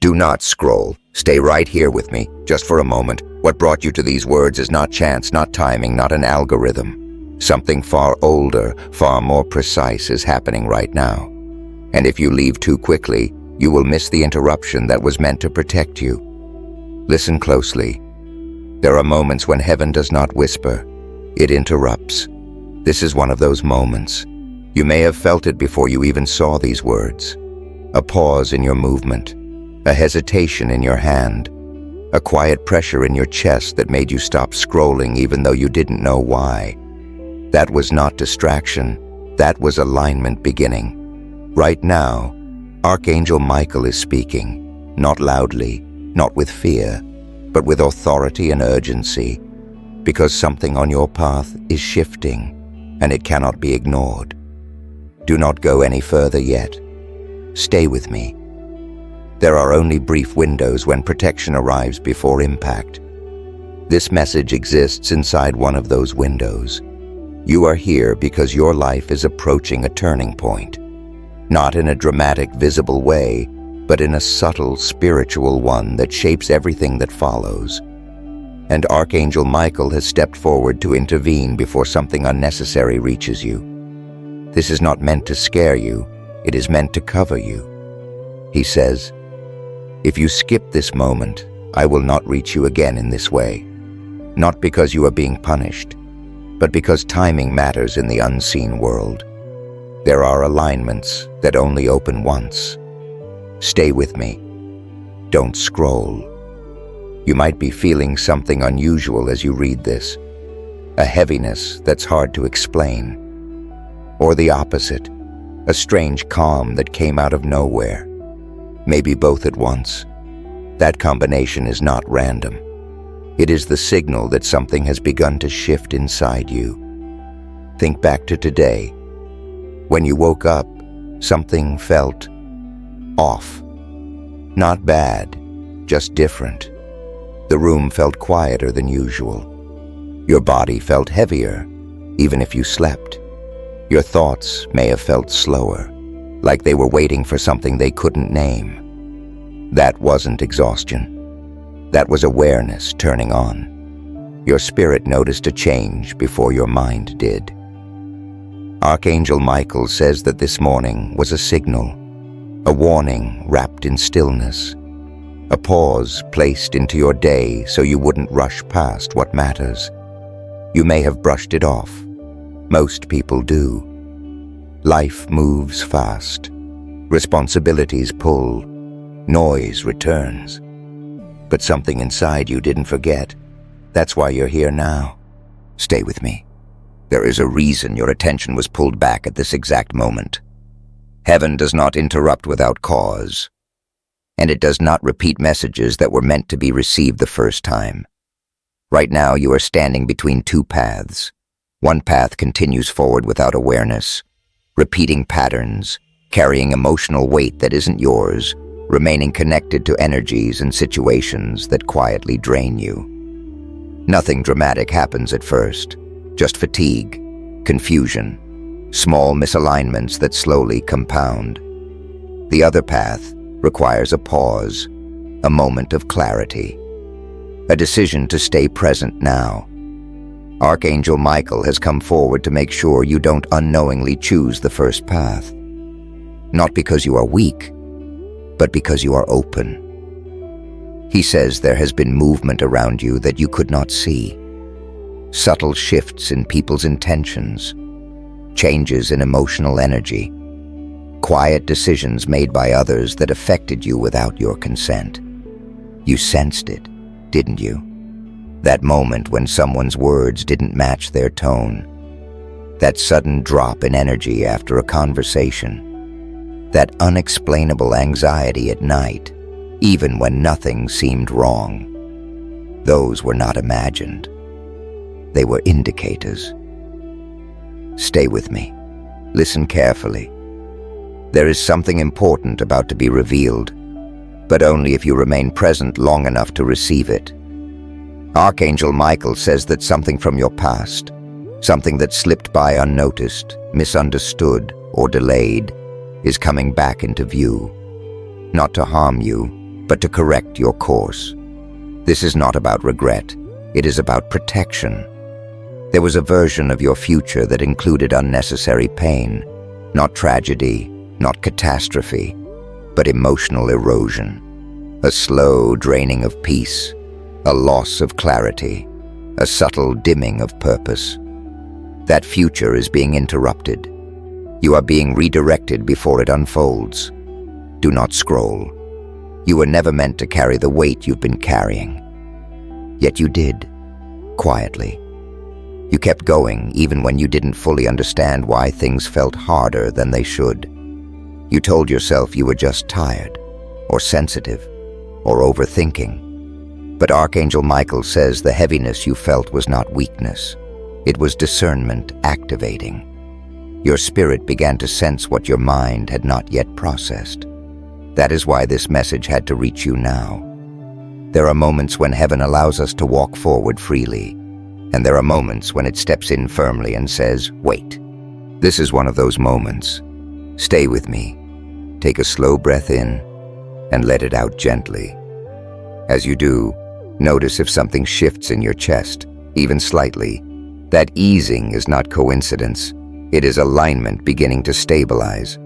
Do not scroll. Stay right here with me, just for a moment. What brought you to these words is not chance, not timing, not an algorithm. Something far older, far more precise is happening right now. And if you leave too quickly, you will miss the interruption that was meant to protect you. Listen closely. There are moments when heaven does not whisper. It interrupts. This is one of those moments. You may have felt it before you even saw these words. A pause in your movement. A hesitation in your hand. A quiet pressure in your chest that made you stop scrolling even though you didn't know why. That was not distraction. That was alignment beginning. Right now, Archangel Michael is speaking, not loudly, not with fear, but with authority and urgency, because something on your path is shifting, and it cannot be ignored. Do not go any further yet. Stay with me. There are only brief windows when protection arrives before impact. This message exists inside one of those windows. You are here because your life is approaching a turning point. Not in a dramatic, visible way, but in a subtle, spiritual one that shapes everything that follows. And Archangel Michael has stepped forward to intervene before something unnecessary reaches you. This is not meant to scare you, it is meant to cover you. He says, "If you skip this moment, I will not reach you again in this way. Not because you are being punished, but because timing matters in the unseen world. There are alignments that only open once. Stay with me. Don't scroll." You might be feeling something unusual as you read this. A heaviness that's hard to explain. Or the opposite, a strange calm that came out of nowhere. Maybe both at once. That combination is not random. It is the signal that something has begun to shift inside you. Think back to today. When you woke up, something felt off. Not bad, just different. The room felt quieter than usual. Your body felt heavier, even if you slept. Your thoughts may have felt slower, like they were waiting for something they couldn't name. That wasn't exhaustion. That was awareness turning on. Your spirit noticed a change before your mind did. Archangel Michael says that this morning was a signal, a warning wrapped in stillness, a pause placed into your day so you wouldn't rush past what matters. You may have brushed it off. Most people do. Life moves fast. Responsibilities pull. Noise returns. But something inside you didn't forget. That's why you're here now. Stay with me. There is a reason your attention was pulled back at this exact moment. Heaven does not interrupt without cause. And it does not repeat messages that were meant to be received the first time. Right now you are standing between two paths. One path continues forward without awareness, repeating patterns, carrying emotional weight that isn't yours, remaining connected to energies and situations that quietly drain you. Nothing dramatic happens at first, just fatigue, confusion, small misalignments that slowly compound. The other path requires a pause, a moment of clarity, a decision to stay present now. Archangel Michael has come forward to make sure you don't unknowingly choose the first path. Not because you are weak, but because you are open. He says there has been movement around you that you could not see. Subtle shifts in people's intentions, changes in emotional energy, quiet decisions made by others that affected you without your consent. You sensed it, didn't you? That moment when someone's words didn't match their tone. That sudden drop in energy after a conversation. That unexplainable anxiety at night, even when nothing seemed wrong. Those were not imagined. They were indicators. Stay with me. Listen carefully. There is something important about to be revealed, but only if you remain present long enough to receive it. Archangel Michael says that something from your past, something that slipped by unnoticed, misunderstood, or delayed, is coming back into view. Not to harm you, but to correct your course. This is not about regret. It is about protection. There was a version of your future that included unnecessary pain, not tragedy, not catastrophe, but emotional erosion. A slow draining of peace, a loss of clarity, a subtle dimming of purpose. That future is being interrupted. You are being redirected before it unfolds. Do not scroll. You were never meant to carry the weight you've been carrying. Yet you did, quietly. You kept going even when you didn't fully understand why things felt harder than they should. You told yourself you were just tired, or sensitive, or overthinking. But Archangel Michael says the heaviness you felt was not weakness. It was discernment activating. Your spirit began to sense what your mind had not yet processed. That is why this message had to reach you now. There are moments when heaven allows us to walk forward freely, and there are moments when it steps in firmly and says, wait. This is one of those moments. Stay with me. Take a slow breath in and let it out gently. As you do, notice if something shifts in your chest, even slightly. That easing is not coincidence. It is alignment beginning to stabilize.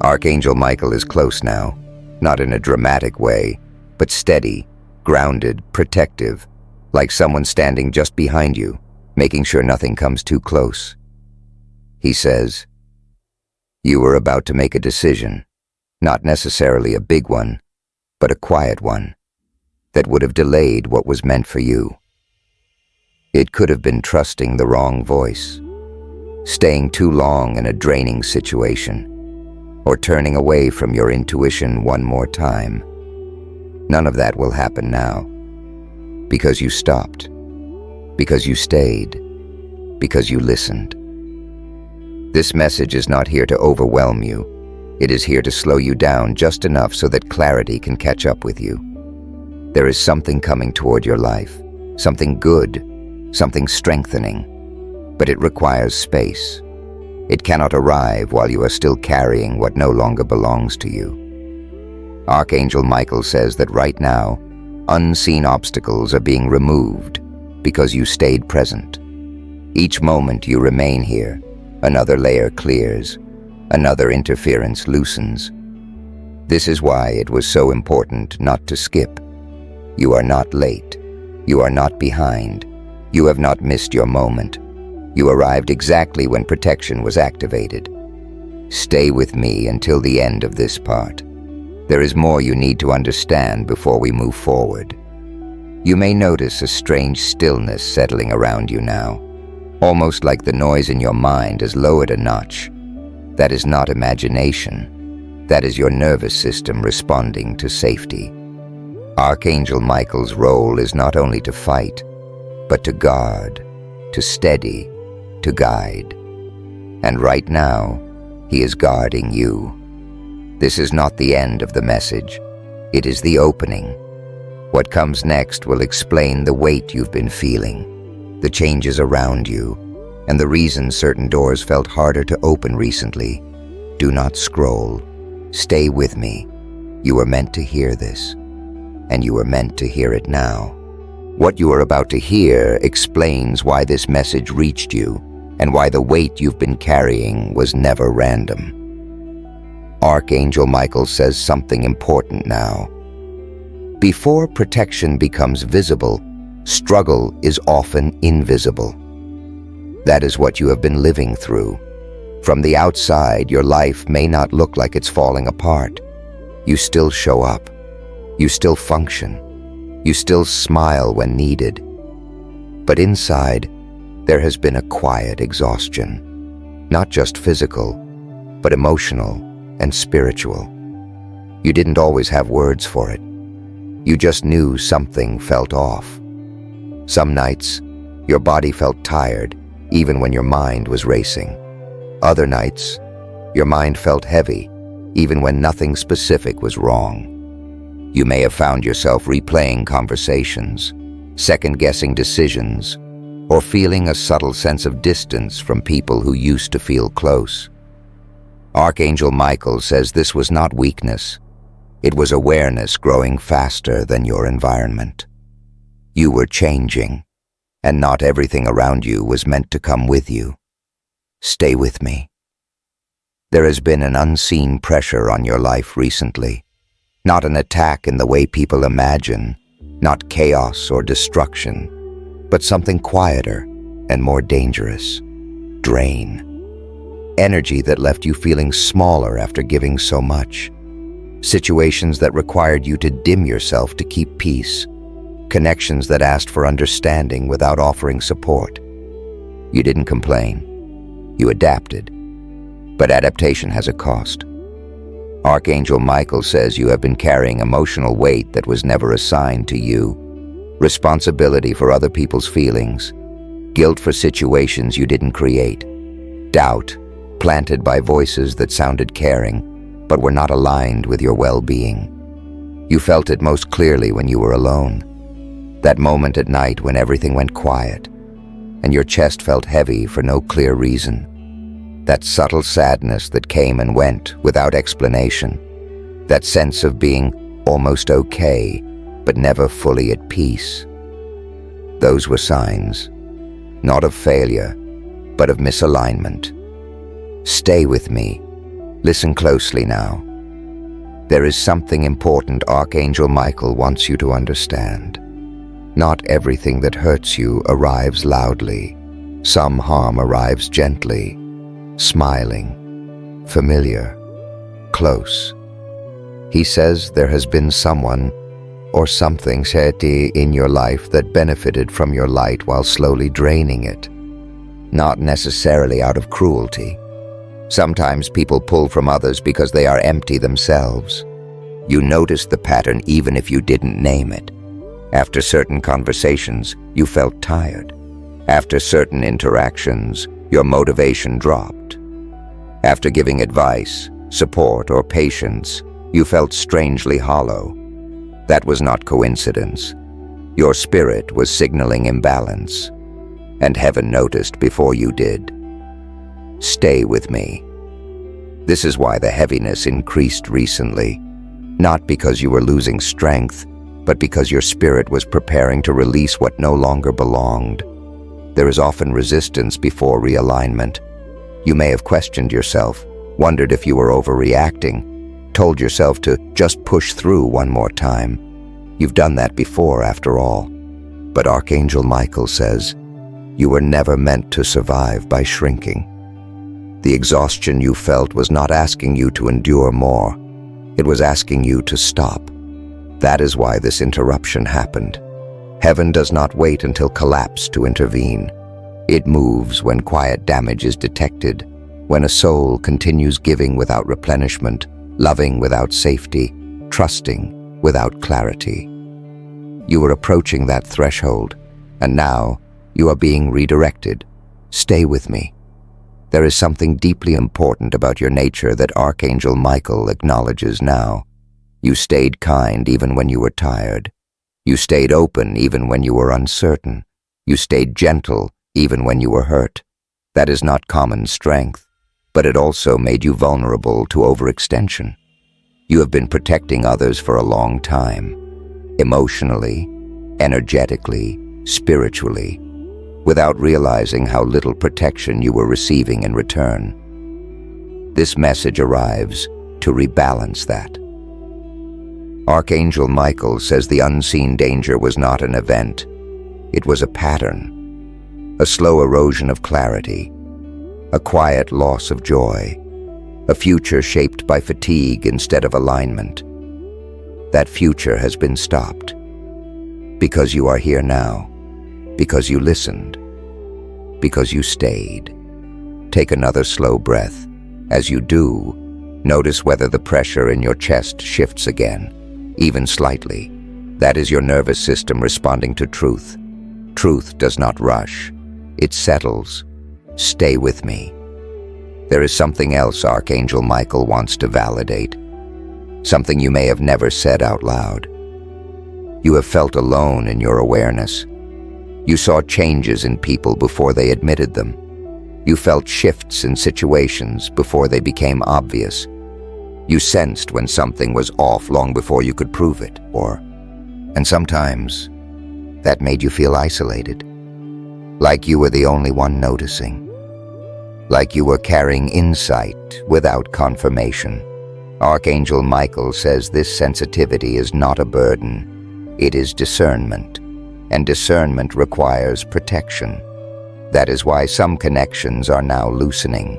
Archangel Michael is close now, not in a dramatic way, but steady, grounded, protective, like someone standing just behind you, making sure nothing comes too close. He says, you were about to make a decision, not necessarily a big one, but a quiet one, that would have delayed what was meant for you. It could have been trusting the wrong voice, staying too long in a draining situation, or turning away from your intuition one more time. None of that will happen now, because you stopped, because you stayed, because you listened. This message is not here to overwhelm you. It is here to slow you down just enough so that clarity can catch up with you. There is something coming toward your life, something good, something strengthening, but it requires space. It cannot arrive while you are still carrying what no longer belongs to you. Archangel Michael says that right now, unseen obstacles are being removed because you stayed present. Each moment you remain here, another layer clears, another interference loosens. This is why it was so important not to skip. You are not late. You are not behind. You have not missed your moment. You arrived exactly when protection was activated. Stay with me until the end of this part. There is more you need to understand before we move forward. You may notice a strange stillness settling around you now, almost like the noise in your mind has lowered a notch. That is not imagination. That is your nervous system responding to safety. Archangel Michael's role is not only to fight, but to guard, to steady, to guide. And right now, he is guarding you. This is not the end of the message. It is the opening. What comes next will explain the weight you've been feeling, the changes around you, and the reason certain doors felt harder to open recently. Do not scroll. Stay with me. You were meant to hear this, and you were meant to hear it now. What you are about to hear explains why this message reached you and why the weight you've been carrying was never random. Archangel Michael says something important now. Before protection becomes visible, struggle is often invisible. That is what you have been living through. From the outside, your life may not look like it's falling apart. You still show up. You still function. You still smile when needed. But inside, there has been a quiet exhaustion. Not just physical, but emotional and spiritual. You didn't always have words for it. You just knew something felt off. Some nights, your body felt tired, even when your mind was racing. Other nights, your mind felt heavy, even when nothing specific was wrong. You may have found yourself replaying conversations, second-guessing decisions, or feeling a subtle sense of distance from people who used to feel close. Archangel Michael says this was not weakness. It was awareness growing faster than your environment. You were changing, and not everything around you was meant to come with you. Stay with me. There has been an unseen pressure on your life recently. Not an attack in the way people imagine, not chaos or destruction, but something quieter and more dangerous. Drain. Energy that left you feeling smaller after giving so much. Situations that required you to dim yourself to keep peace. Connections that asked for understanding without offering support. You didn't complain. You adapted. But adaptation has a cost. Archangel Michael says you have been carrying emotional weight that was never assigned to you. Responsibility for other people's feelings. Guilt for situations you didn't create. Doubt, planted by voices that sounded caring, but were not aligned with your well-being. You felt it most clearly when you were alone. That moment at night when everything went quiet, and your chest felt heavy for no clear reason. That subtle sadness that came and went without explanation. That sense of being almost okay, but never fully at peace. Those were signs, not of failure, but of misalignment. Stay with me. Listen closely now. There is something important Archangel Michael wants you to understand. Not everything that hurts you arrives loudly. Some harm arrives gently, smiling, familiar, close. He says there has been someone or something in your life that benefited from your light while slowly draining it. Not necessarily out of cruelty. Sometimes people pull from others because they are empty themselves. You noticed the pattern even if you didn't name it. After certain conversations, you felt tired. After certain interactions, your motivation dropped. After giving advice, support, or patience, you felt strangely hollow. That was not coincidence. Your spirit was signaling imbalance, and heaven noticed before you did. Stay with me. This is why the heaviness increased recently, not because you were losing strength, but because your spirit was preparing to release what no longer belonged. There is often resistance before realignment. You may have questioned yourself, wondered if you were overreacting, told yourself to just push through one more time. You've done that before, after all. But Archangel Michael says, you were never meant to survive by shrinking. The exhaustion you felt was not asking you to endure more. It was asking you to stop. That is why this interruption happened. Heaven does not wait until collapse to intervene. It moves when quiet damage is detected, when a soul continues giving without replenishment, loving without safety, trusting without clarity. You are approaching that threshold, and now you are being redirected. Stay with me. There is something deeply important about your nature that Archangel Michael acknowledges now. You stayed kind even when you were tired. You stayed open even when you were uncertain. You stayed gentle even when you were hurt. That is not common strength, but it also made you vulnerable to overextension. You have been protecting others for a long time, emotionally, energetically, spiritually, without realizing how little protection you were receiving in return. This message arrives to rebalance that. Archangel Michael says the unseen danger was not an event. It was a pattern, a slow erosion of clarity, a quiet loss of joy, a future shaped by fatigue instead of alignment. That future has been stopped. Because you are here now, because you listened, because you stayed. Take another slow breath. As you do, notice whether the pressure in your chest shifts again. Even slightly. That is your nervous system responding to truth. Truth does not rush. It settles. Stay with me. There is something else Archangel Michael wants to validate. Something you may have never said out loud. You have felt alone in your awareness. You saw changes in people before they admitted them. You felt shifts in situations before they became obvious. You sensed when something was off long before you could prove it, and sometimes that made you feel isolated, like you were the only one noticing, like you were carrying insight without confirmation. Archangel Michael says this sensitivity is not a burden, it is discernment, and discernment requires protection. That is why some connections are now loosening,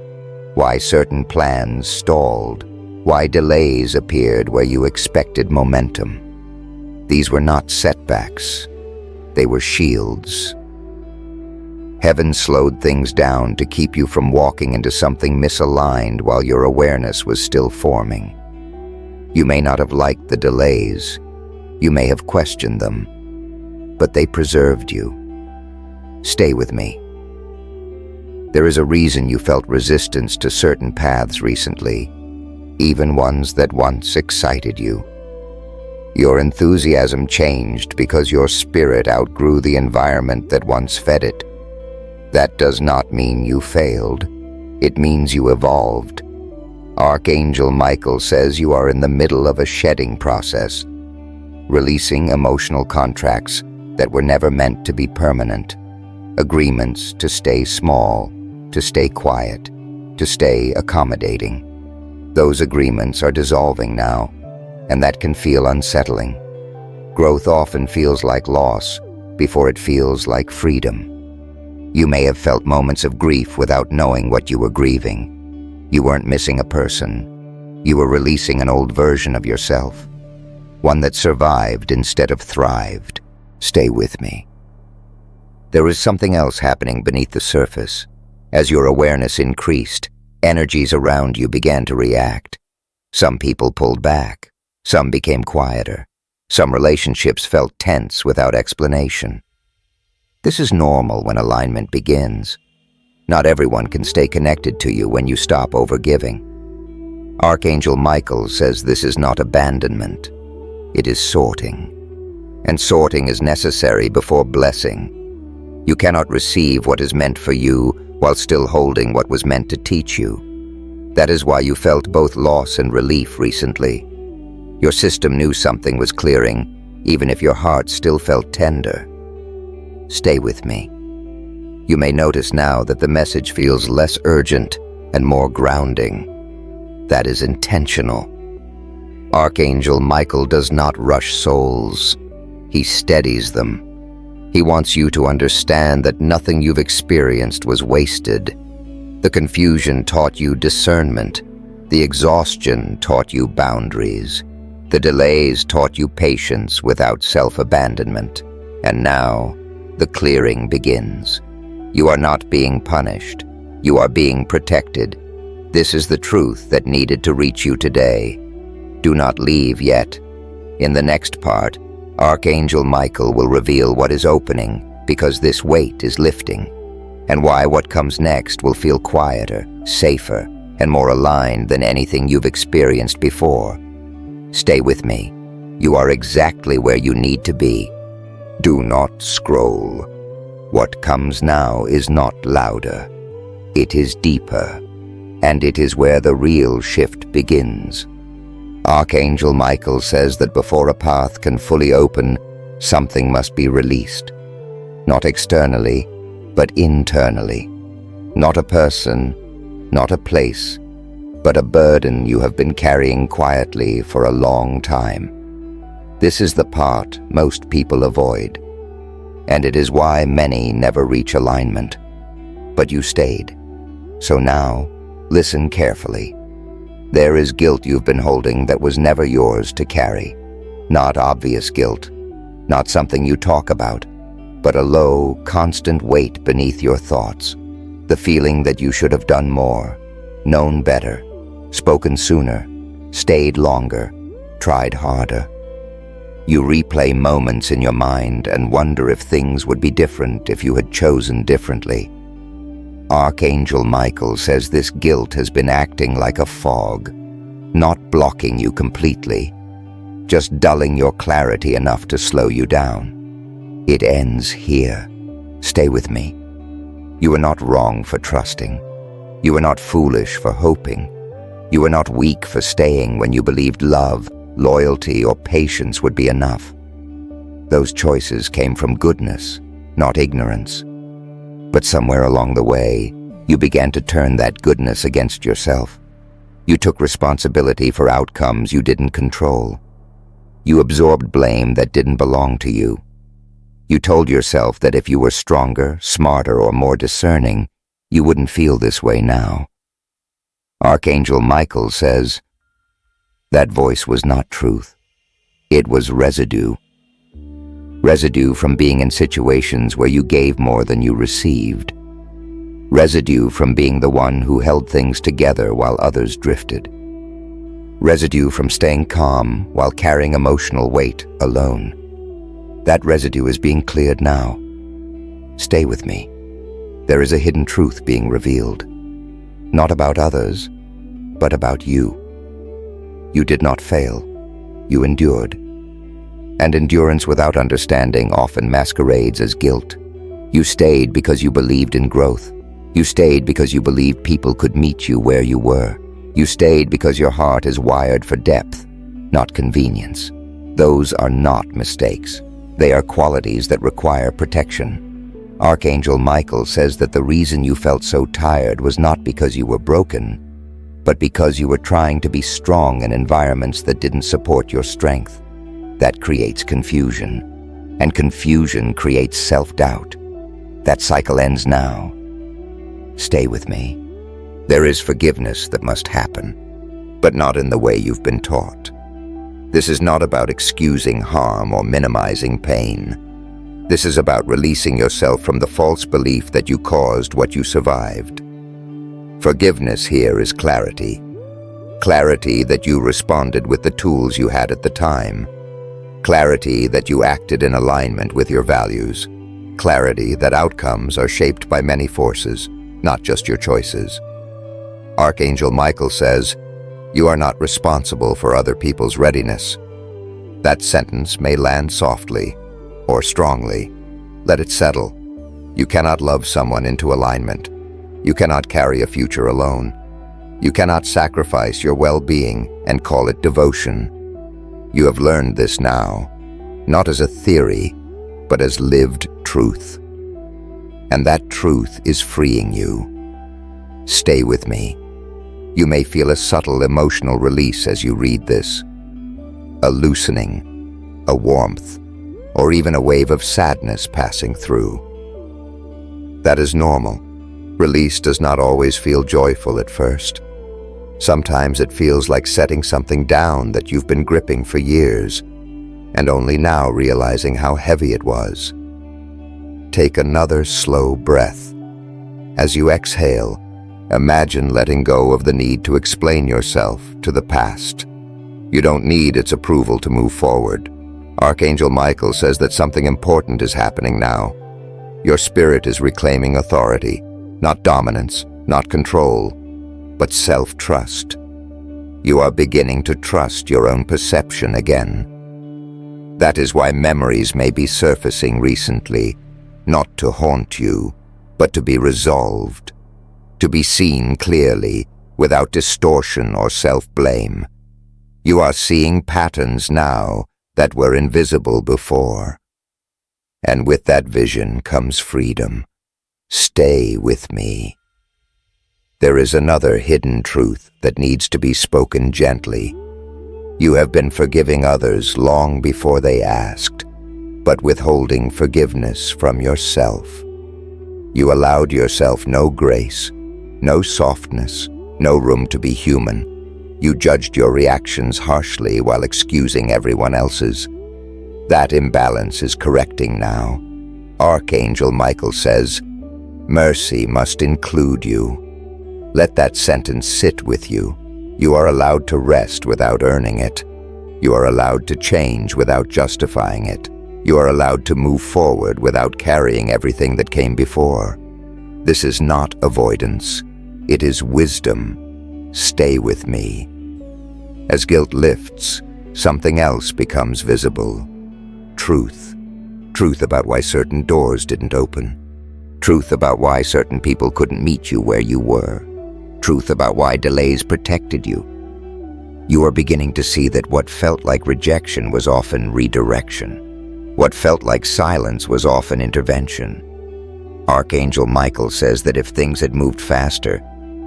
why certain plans stalled, why delays appeared where you expected momentum. These were not setbacks, they were shields. Heaven slowed things down to keep you from walking into something misaligned while your awareness was still forming. You may not have liked the delays, you may have questioned them, but they preserved you. Stay with me. There is a reason you felt resistance to certain paths recently, even ones that once excited you. Your enthusiasm changed because your spirit outgrew the environment that once fed it. That does not mean you failed. It means you evolved. Archangel Michael says you are in the middle of a shedding process, releasing emotional contracts that were never meant to be permanent, agreements to stay small, to stay quiet, to stay accommodating. Those agreements are dissolving now, and that can feel unsettling. Growth often feels like loss before it feels like freedom. You may have felt moments of grief without knowing what you were grieving. You weren't missing a person. You were releasing an old version of yourself, one that survived instead of thrived. Stay with me. There is something else happening beneath the surface. As your awareness increased, energies around you began to react. Some people pulled back. Some became quieter. Some relationships felt tense without explanation. This is normal when alignment begins. Not everyone can stay connected to you when you stop overgiving. Archangel Michael says this is not abandonment. It is sorting. And sorting is necessary before blessing. You cannot receive what is meant for you while still holding what was meant to teach you. That is why you felt both loss and relief recently. Your system knew something was clearing, even if your heart still felt tender. Stay with me. You may notice now that the message feels less urgent and more grounding. That is intentional. Archangel Michael does not rush souls. He steadies them. He wants you to understand that nothing you've experienced was wasted. The confusion taught you discernment. The exhaustion taught you boundaries. The delays taught you patience without self-abandonment. And now, the clearing begins. You are not being punished. You are being protected. This is the truth that needed to reach you today. Do not leave yet. In the next part, Archangel Michael will reveal what is opening because this weight is lifting, and why what comes next will feel quieter, safer, and more aligned than anything you've experienced before. Stay with me. You are exactly where you need to be. Do not scroll. What comes now is not louder. It is deeper, and it is where the real shift begins. Archangel Michael says that before a path can fully open, something must be released. Not externally, but internally. Not a person, not a place, but a burden you have been carrying quietly for a long time. This is the part most people avoid, and it is why many never reach alignment. But you stayed. So now, listen carefully. There is guilt you've been holding that was never yours to carry. Not obvious guilt, not something you talk about, but a low, constant weight beneath your thoughts. The feeling that you should have done more, known better, spoken sooner, stayed longer, tried harder. You replay moments in your mind and wonder if things would be different if you had chosen differently. Archangel Michael says this guilt has been acting like a fog, not blocking you completely, just dulling your clarity enough to slow you down. It ends here. Stay with me. You are not wrong for trusting. You are not foolish for hoping. You were not weak for staying when you believed love, loyalty, or patience would be enough. Those choices came from goodness, not ignorance. But somewhere along the way, you began to turn that goodness against yourself. You took responsibility for outcomes you didn't control. You absorbed blame that didn't belong to you. You told yourself that if you were stronger, smarter, or more discerning, you wouldn't feel this way now. Archangel Michael says, that voice was not truth. It was residue. Residue from being in situations where you gave more than you received. Residue from being the one who held things together while others drifted. Residue from staying calm while carrying emotional weight alone. That residue is being cleared now. Stay with me. There is a hidden truth being revealed. Not about others, but about you. You did not fail. You endured. And endurance without understanding often masquerades as guilt. You stayed because you believed in growth. You stayed because you believed people could meet you where you were. You stayed because your heart is wired for depth, not convenience. Those are not mistakes. They are qualities that require protection. Archangel Michael says that the reason you felt so tired was not because you were broken, but because you were trying to be strong in environments that didn't support your strength. That creates confusion, and confusion creates self-doubt. That cycle ends now. Stay with me. There is forgiveness that must happen, but not in the way you've been taught. This is not about excusing harm or minimizing pain. This is about releasing yourself from the false belief that you caused what you survived. Forgiveness here is clarity. Clarity that you responded with the tools you had at the time. Clarity that you acted in alignment with your values. Clarity that outcomes are shaped by many forces, not just your choices. Archangel Michael says, you are not responsible for other people's readiness. That sentence may land softly or strongly. Let it settle. You cannot love someone into alignment. You cannot carry a future alone. You cannot sacrifice your well-being and call it devotion. You have learned this now, not as a theory, but as lived truth. And that truth is freeing you. Stay with me. You may feel a subtle emotional release as you read this. A loosening, a warmth, or even a wave of sadness passing through. That is normal. Release does not always feel joyful at first. Sometimes it feels like setting something down that you've been gripping for years, and only now realizing how heavy it was. Take another slow breath. As you exhale, imagine letting go of the need to explain yourself to the past. You don't need its approval to move forward. Archangel Michael says that something important is happening now. Your spirit is reclaiming authority, not dominance, not control, but self-trust. You are beginning to trust your own perception again. That is why memories may be surfacing recently, not to haunt you, but to be resolved, to be seen clearly, without distortion or self-blame. You are seeing patterns now that were invisible before. And with that vision comes freedom. Stay with me. There is another hidden truth that needs to be spoken gently. You have been forgiving others long before they asked, but withholding forgiveness from yourself. You allowed yourself no grace, no softness, no room to be human. You judged your reactions harshly while excusing everyone else's. That imbalance is correcting now. Archangel Michael says, mercy must include you. Let that sentence sit with you. You are allowed to rest without earning it. You are allowed to change without justifying it. You are allowed to move forward without carrying everything that came before. This is not avoidance. It is wisdom. Stay with me. As guilt lifts, something else becomes visible. Truth. Truth about why certain doors didn't open. Truth about why certain people couldn't meet you where you were. truth about why delays protected you. You are beginning to see that what felt like rejection was often redirection. What felt like silence was often intervention. Archangel Michael says that if things had moved faster,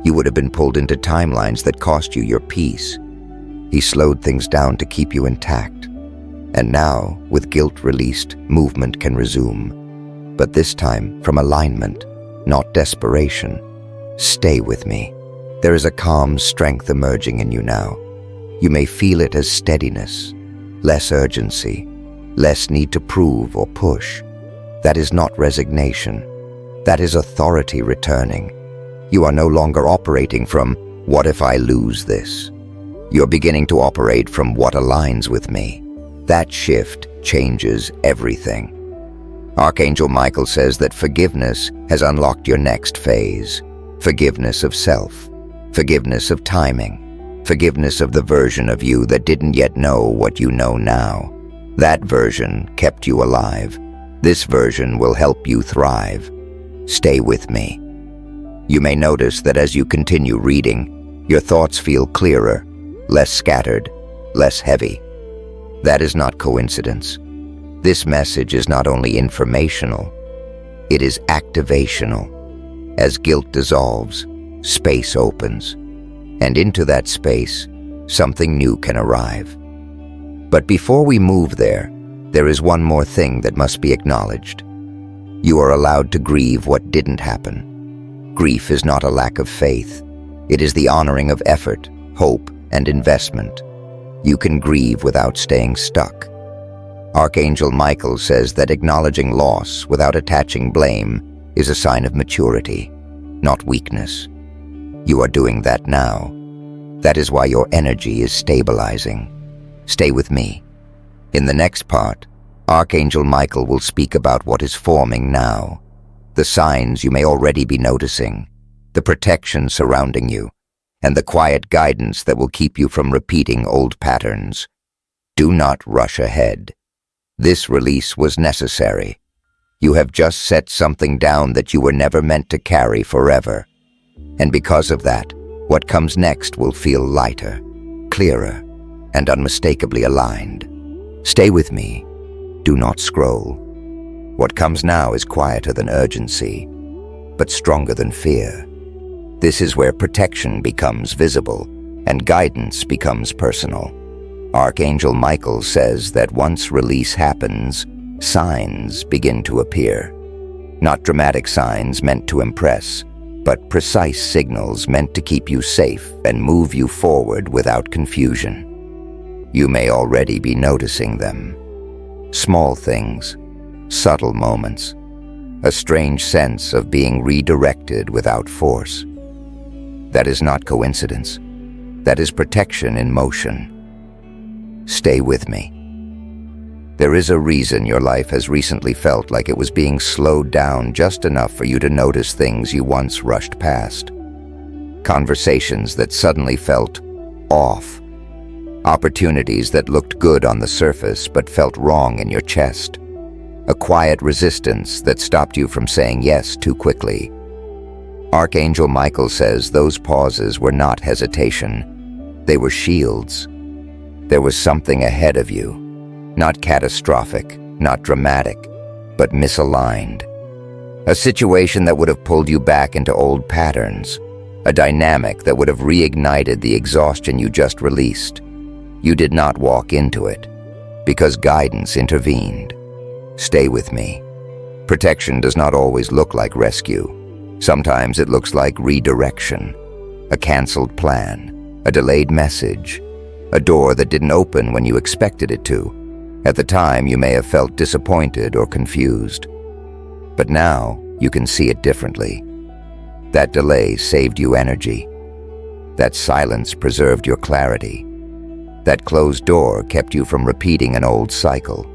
you would have been pulled into timelines that cost you your peace. He slowed things down to keep you intact. And now, with guilt released, movement can resume. But this time from alignment, not desperation. Stay with me. There is a calm strength emerging in you now. You may feel it as steadiness, less urgency, less need to prove or push. That is not resignation. That is authority returning. You are no longer operating from, what if I lose this? You're beginning to operate from what aligns with me. That shift changes everything. Archangel Michael says that forgiveness has unlocked your next phase. Forgiveness of self. Forgiveness of timing. Forgiveness of the version of you that didn't yet know what you know now. That version kept you alive. This version will help you thrive. Stay with me. You may notice that as you continue reading, your thoughts feel clearer, less scattered, less heavy. That is not coincidence. This message is not only informational, it is activational. As guilt dissolves, space opens, and into that space, something new can arrive. But before we move there is one more thing that must be acknowledged. You are allowed to grieve what didn't happen. Grief is not a lack of faith. It is the honoring of effort, hope, and investment. You can grieve without staying stuck. Archangel Michael says that acknowledging loss without attaching blame is a sign of maturity, not weakness. You are doing that now. That is why your energy is stabilizing. Stay with me. In the next part, Archangel Michael will speak about what is forming now, the signs you may already be noticing, the protection surrounding you, and the quiet guidance that will keep you from repeating old patterns. Do not rush ahead. This release was necessary. You have just set something down that you were never meant to carry forever. And because of that, what comes next will feel lighter, clearer, and unmistakably aligned. Stay with me. Do not scroll. What comes now is quieter than urgency, but stronger than fear. This is where protection becomes visible and guidance becomes personal. Archangel Michael says that once release happens, signs begin to appear. Not dramatic signs meant to impress, but precise signals meant to keep you safe and move you forward without confusion. You may already be noticing them. Small things, subtle moments, a strange sense of being redirected without force. That is not coincidence. That is protection in motion. Stay with me. There is a reason your life has recently felt like it was being slowed down just enough for you to notice things you once rushed past. Conversations that suddenly felt off. Opportunities that looked good on the surface but felt wrong in your chest. A quiet resistance that stopped you from saying yes too quickly. Archangel Michael says those pauses were not hesitation. They were shields. There was something ahead of you. Not catastrophic, not dramatic, but misaligned. A situation that would have pulled you back into old patterns. A dynamic that would have reignited the exhaustion you just released. You did not walk into it, because guidance intervened. Stay with me. Protection does not always look like rescue. Sometimes it looks like redirection, a canceled plan, a delayed message, a door that didn't open when you expected it to. At the time, you may have felt disappointed or confused. But now, you can see it differently. That delay saved you energy. That silence preserved your clarity. That closed door kept you from repeating an old cycle.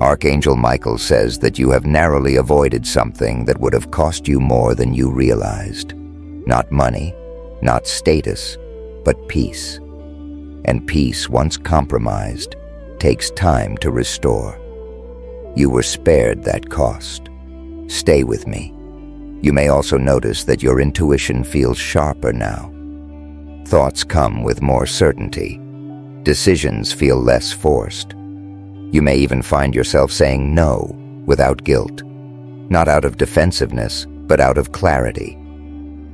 Archangel Michael says that you have narrowly avoided something that would have cost you more than you realized. Not money, not status, but peace. And peace, once compromised, takes time to restore. You were spared that cost. Stay with me. You may also notice that your intuition feels sharper now. Thoughts come with more certainty. Decisions feel less forced. You may even find yourself saying no without guilt, not out of defensiveness, but out of clarity.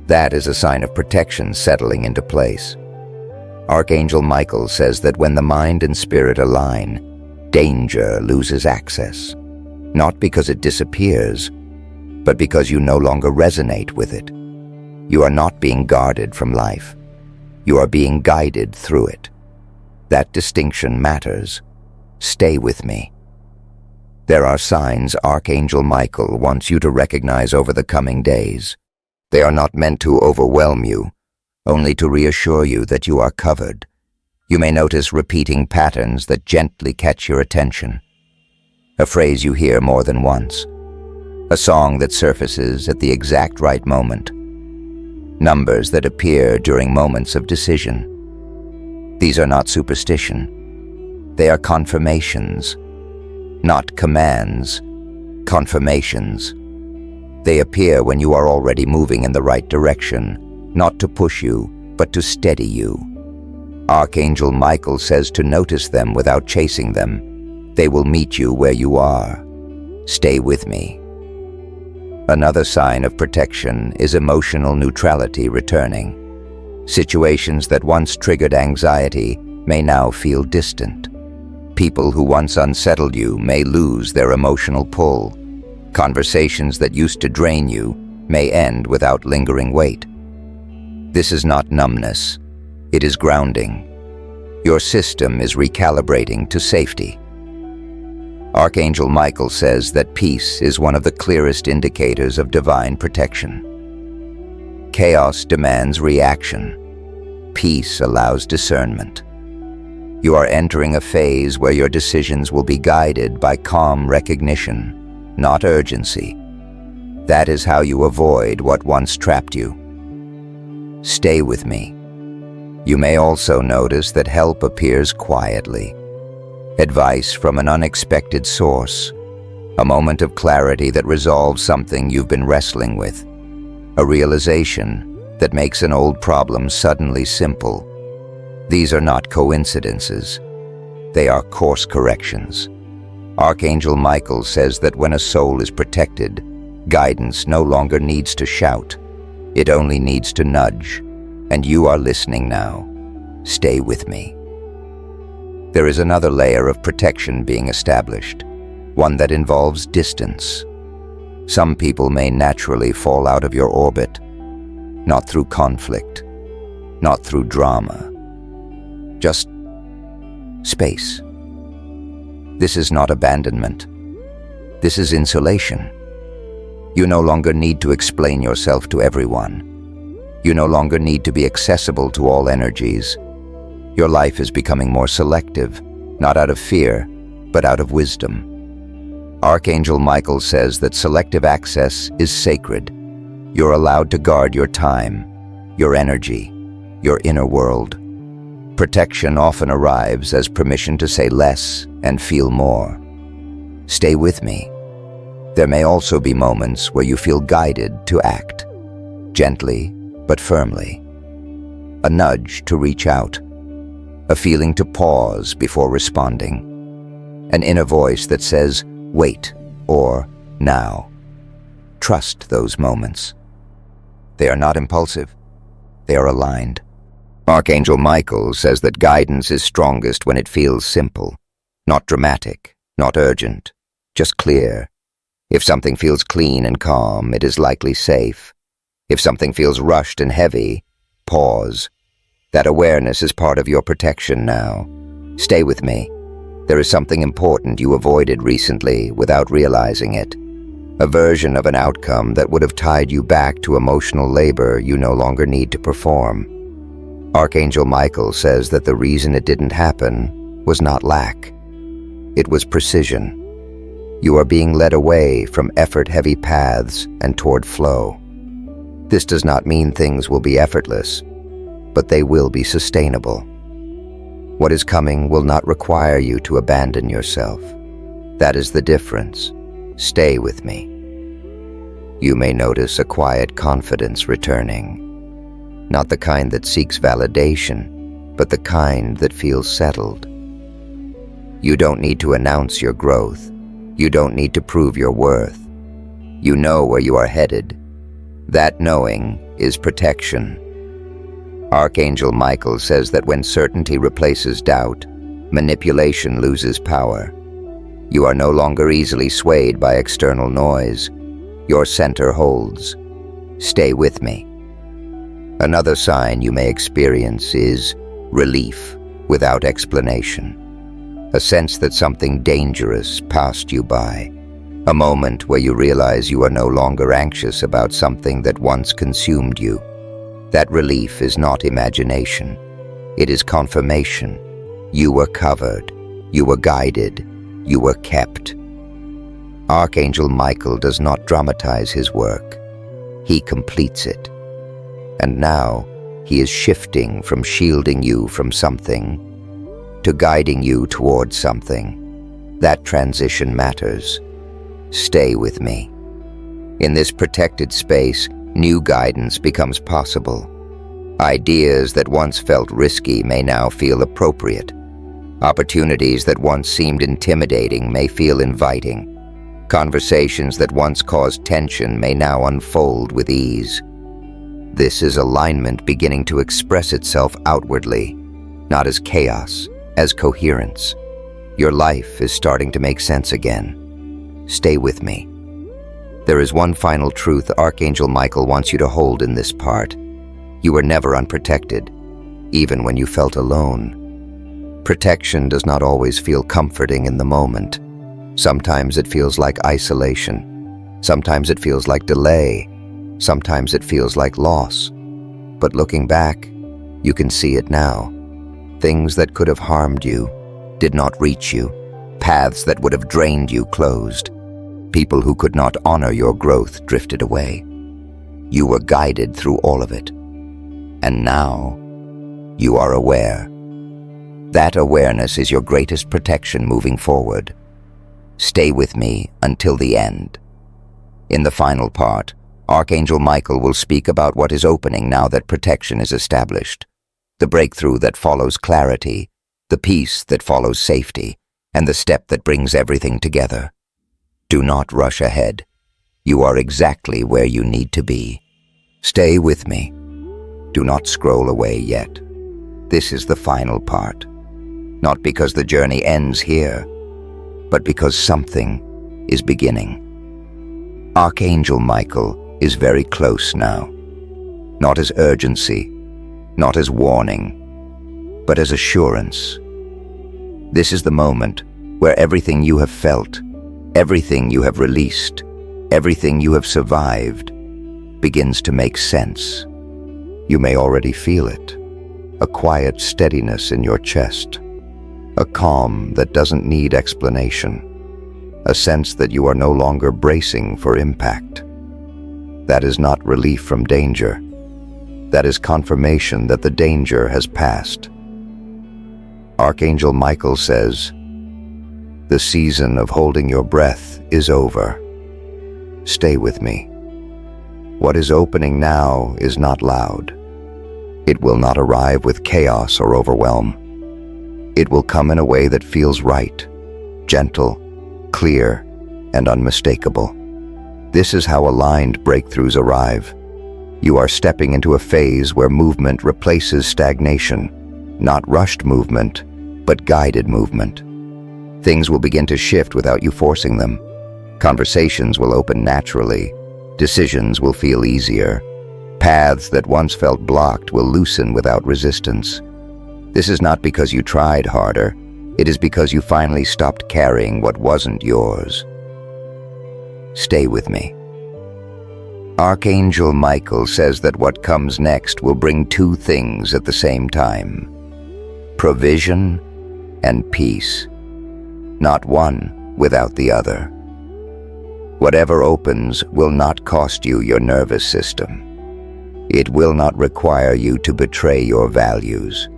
That is a sign of protection settling into place. Archangel Michael says that when the mind and spirit align, danger loses access, not because it disappears, but because you no longer resonate with it. You are not being guarded from life. You are being guided through it. That distinction matters. Stay with me. There are signs Archangel Michael wants you to recognize over the coming days. They are not meant to overwhelm you, only to reassure you that you are covered. You may notice repeating patterns that gently catch your attention. A phrase you hear more than once. A song that surfaces at the exact right moment. Numbers that appear during moments of decision. These are not superstition. They are confirmations. Not commands, confirmations. They appear when you are already moving in the right direction, not to push you, but to steady you. Archangel Michael says to notice them without chasing them. They will meet you where you are. Stay with me. Another sign of protection is emotional neutrality returning. Situations that once triggered anxiety may now feel distant. People who once unsettled you may lose their emotional pull. Conversations that used to drain you may end without lingering weight. This is not numbness. It is grounding. Your system is recalibrating to safety. Archangel Michael says that peace is one of the clearest indicators of divine protection. Chaos demands reaction. Peace allows discernment. You are entering a phase where your decisions will be guided by calm recognition, not urgency. That is how you avoid what once trapped you. Stay with me. You may also notice that help appears quietly. Advice from an unexpected source. A moment of clarity that resolves something you've been wrestling with. A realization that makes an old problem suddenly simple. These are not coincidences. They are course corrections. Archangel Michael says that when a soul is protected, guidance no longer needs to shout. It only needs to nudge. And you are listening now. Stay with me. There is another layer of protection being established, one that involves distance. Some people may naturally fall out of your orbit, not through conflict, not through drama. Just space. This is not abandonment. This is insulation. You no longer need to explain yourself to everyone. You no longer need to be accessible to all energies. Your life is becoming more selective, not out of fear, but out of wisdom. Archangel Michael says that selective access is sacred. You're allowed to guard your time, your energy, your inner world. Protection often arrives as permission to say less and feel more. Stay with me. There may also be moments where you feel guided to act, gently but firmly. A nudge to reach out, a feeling to pause before responding, an inner voice that says, wait, or now. Trust those moments. They are not impulsive. They are aligned. Archangel Michael says that guidance is strongest when it feels simple, not dramatic, not urgent, just clear. If something feels clean and calm, it is likely safe. If something feels rushed and heavy, pause. That awareness is part of your protection now. Stay with me. There is something important you avoided recently without realizing it. A version of an outcome that would have tied you back to emotional labor you no longer need to perform. Archangel Michael says that the reason it didn't happen was not lack. It was precision. You are being led away from effort-heavy paths and toward flow. This does not mean things will be effortless, but they will be sustainable. What is coming will not require you to abandon yourself. That is the difference. Stay with me. You may notice a quiet confidence returning. Not the kind that seeks validation, but the kind that feels settled. You don't need to announce your growth. You don't need to prove your worth. You know where you are headed. That knowing is protection. Archangel Michael says that when certainty replaces doubt, manipulation loses power. You are no longer easily swayed by external noise. Your center holds. Stay with me. Another sign you may experience is relief without explanation. A sense that something dangerous passed you by. A moment where you realize you are no longer anxious about something that once consumed you. That relief is not imagination. It is confirmation. You were covered. You were guided. You were kept. Archangel Michael does not dramatize his work. He completes it. And now, he is shifting from shielding you from something to guiding you towards something. That transition matters. Stay with me. In this protected space, new guidance becomes possible. Ideas that once felt risky may now feel appropriate. Opportunities that once seemed intimidating may feel inviting. Conversations that once caused tension may now unfold with ease. This is alignment beginning to express itself outwardly, not as chaos, as coherence. Your life is starting to make sense again. Stay with me. There is one final truth Archangel Michael wants you to hold in this part. You were never unprotected, even when you felt alone. Protection does not always feel comforting in the moment. Sometimes it feels like isolation. Sometimes it feels like delay. Sometimes it feels like loss. But looking back, you can see it now. Things that could have harmed you did not reach you. Paths that would have drained you closed. People who could not honor your growth drifted away. You were guided through all of it. And now, you are aware. That awareness is your greatest protection moving forward. Stay with me until the end. In the final part, Archangel Michael will speak about what is opening now that protection is established. The breakthrough that follows clarity, the peace that follows safety, and the step that brings everything together. Do not rush ahead. You are exactly where you need to be. Stay with me. Do not scroll away yet. This is the final part. Not because the journey ends here, but because something is beginning. Archangel Michael is very close now. Not as urgency, not as warning, but as assurance. This is the moment where everything you have felt, everything you have released, everything you have survived, begins to make sense. You may already feel it. A quiet steadiness in your chest. A calm that doesn't need explanation. A sense that you are no longer bracing for impact. That is not relief from danger. That is confirmation that the danger has passed. Archangel Michael says, "The season of holding your breath is over. Stay with me. What is opening now is not loud. It will not arrive with chaos or overwhelm. It will come in a way that feels right, gentle, clear, and unmistakable. This is how aligned breakthroughs arrive. You are stepping into a phase where movement replaces stagnation, not rushed movement, but guided movement. Things will begin to shift without you forcing them. Conversations will open naturally. Decisions will feel easier. Paths that once felt blocked will loosen without resistance. This is not because you tried harder. It is because you finally stopped carrying what wasn't yours. Stay with me. Archangel Michael says that what comes next will bring two things at the same time: provision and peace. Not one without the other. Whatever opens will not cost you your nervous system. It will not require you to betray your values.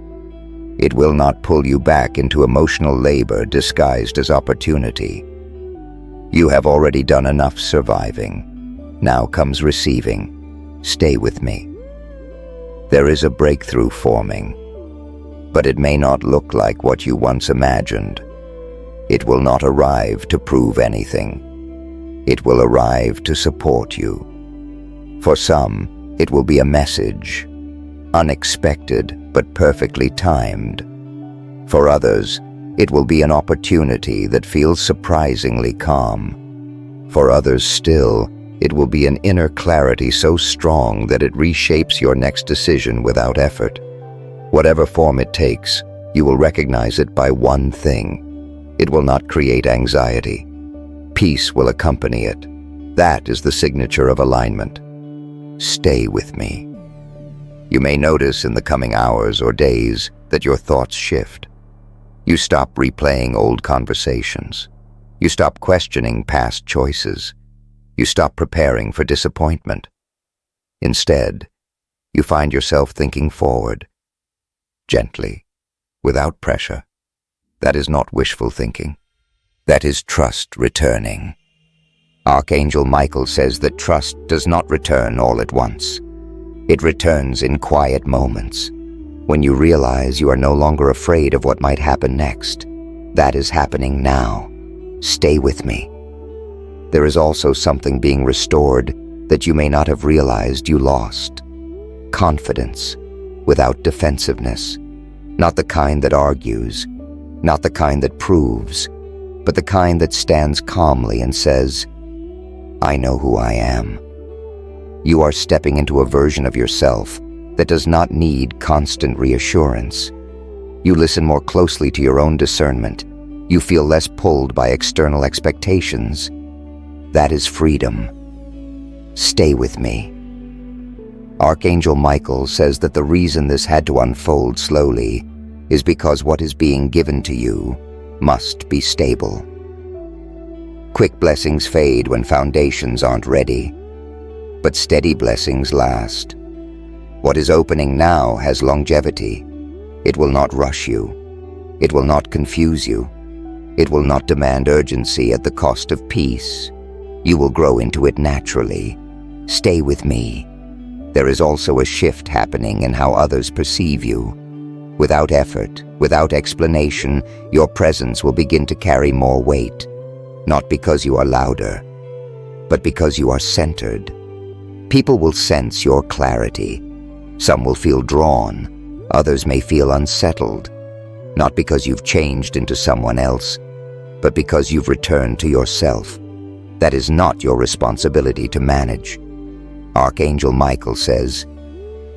It will not pull you back into emotional labor disguised as opportunity. You have already done enough surviving. Now comes receiving. Stay with me. There is a breakthrough forming, but it may not look like what you once imagined. It will not arrive to prove anything. It will arrive to support you. For some, it will be a message, unexpected but perfectly timed. For others, it will be an opportunity that feels surprisingly calm. For others still, it will be an inner clarity so strong that it reshapes your next decision without effort. Whatever form it takes, you will recognize it by one thing. It will not create anxiety. Peace will accompany it. That is the signature of alignment. Stay with me. You may notice in the coming hours or days that your thoughts shift. You stop replaying old conversations. You stop questioning past choices. You stop preparing for disappointment. Instead, you find yourself thinking forward, gently, without pressure. That is not wishful thinking. That is trust returning. Archangel Michael says that trust does not return all at once. It returns in quiet moments, when you realize you are no longer afraid of what might happen next. That is happening now. Stay with me. There is also something being restored that you may not have realized you lost. Confidence, without defensiveness. Not the kind that argues, not the kind that proves, but the kind that stands calmly and says, I know who I am. You are stepping into a version of yourself that does not need constant reassurance. You listen more closely to your own discernment. You feel less pulled by external expectations. That is freedom. Stay with me. Archangel Michael says that the reason this had to unfold slowly is because what is being given to you must be stable. Quick blessings fade when foundations aren't ready, but steady blessings last. What is opening now has longevity. It will not rush you. It will not confuse you. It will not demand urgency at the cost of peace. You will grow into it naturally. Stay with me. There is also a shift happening in how others perceive you. Without effort, without explanation, your presence will begin to carry more weight. Not because you are louder, but because you are centered. People will sense your clarity. Some will feel drawn. Others may feel unsettled. Not because you've changed into someone else, but because you've returned to yourself. That is not your responsibility to manage. Archangel Michael says,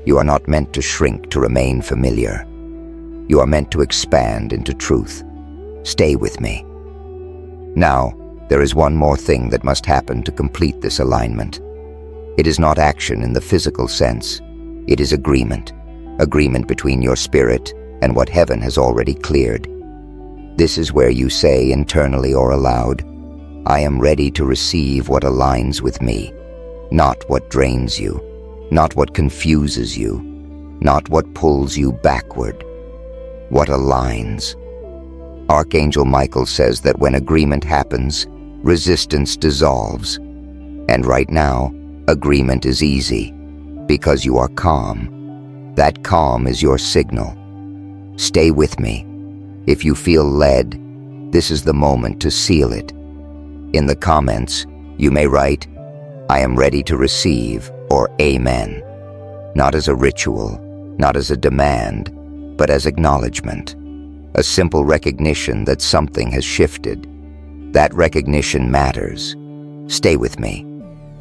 you are not meant to shrink to remain familiar. You are meant to expand into truth. Stay with me. Now, there is one more thing that must happen to complete this alignment. It is not action in the physical sense. It is agreement. Agreement between your spirit and what heaven has already cleared. This is where you say internally or aloud, I am ready to receive what aligns with me, not what drains you, not what confuses you, not what pulls you backward. What aligns. Archangel Michael says that when agreement happens, resistance dissolves. And right now, agreement is easy, because you are calm. That calm is your signal. Stay with me. If you feel led, this is the moment to seal it. In the comments, you may write, I am ready to receive, or Amen. Not as a ritual, not as a demand, but as acknowledgement. A simple recognition that something has shifted. That recognition matters. Stay with me.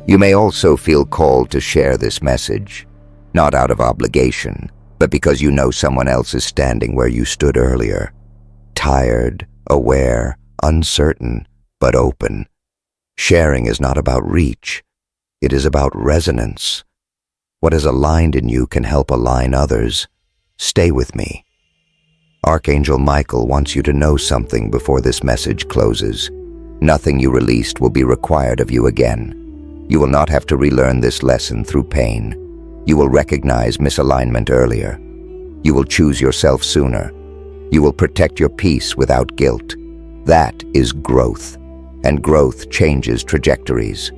You may also feel called to share this message, not out of obligation, but because you know someone else is standing where you stood earlier. Tired, aware, uncertain, but open. Sharing is not about reach. It is about resonance. What is aligned in you can help align others. Stay with me. Archangel Michael wants you to know something before this message closes. Nothing you released will be required of you again. You will not have to relearn this lesson through pain. You will recognize misalignment earlier. You will choose yourself sooner. You will protect your peace without guilt. That is growth, and growth changes trajectories.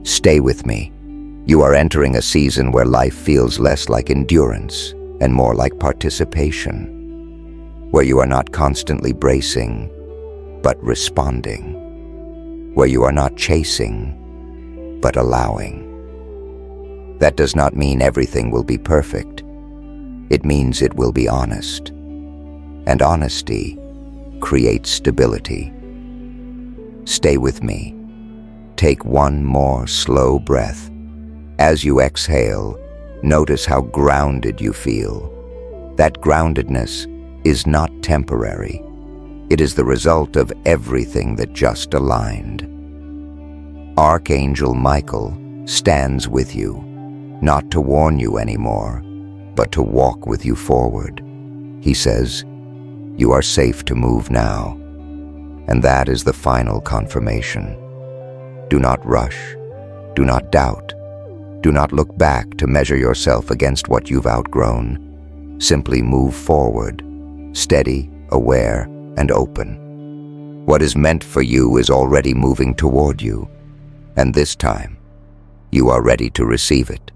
Stay with me. You are entering a season where life feels less like endurance and more like participation, where you are not constantly bracing, but responding, where you are not chasing, but allowing. That does not mean everything will be perfect. It means it will be honest. And honesty creates stability. Stay with me. Take one more slow breath. As you exhale, notice how grounded you feel. That groundedness is not temporary. It is the result of everything that just aligned. Archangel Michael stands with you, not to warn you anymore, but to walk with you forward. He says, "You are safe to move now." And that is the final confirmation. Do not rush. Do not doubt. Do not look back to measure yourself against what you've outgrown. Simply move forward, steady, aware, and open. What is meant for you is already moving toward you, and this time, you are ready to receive it.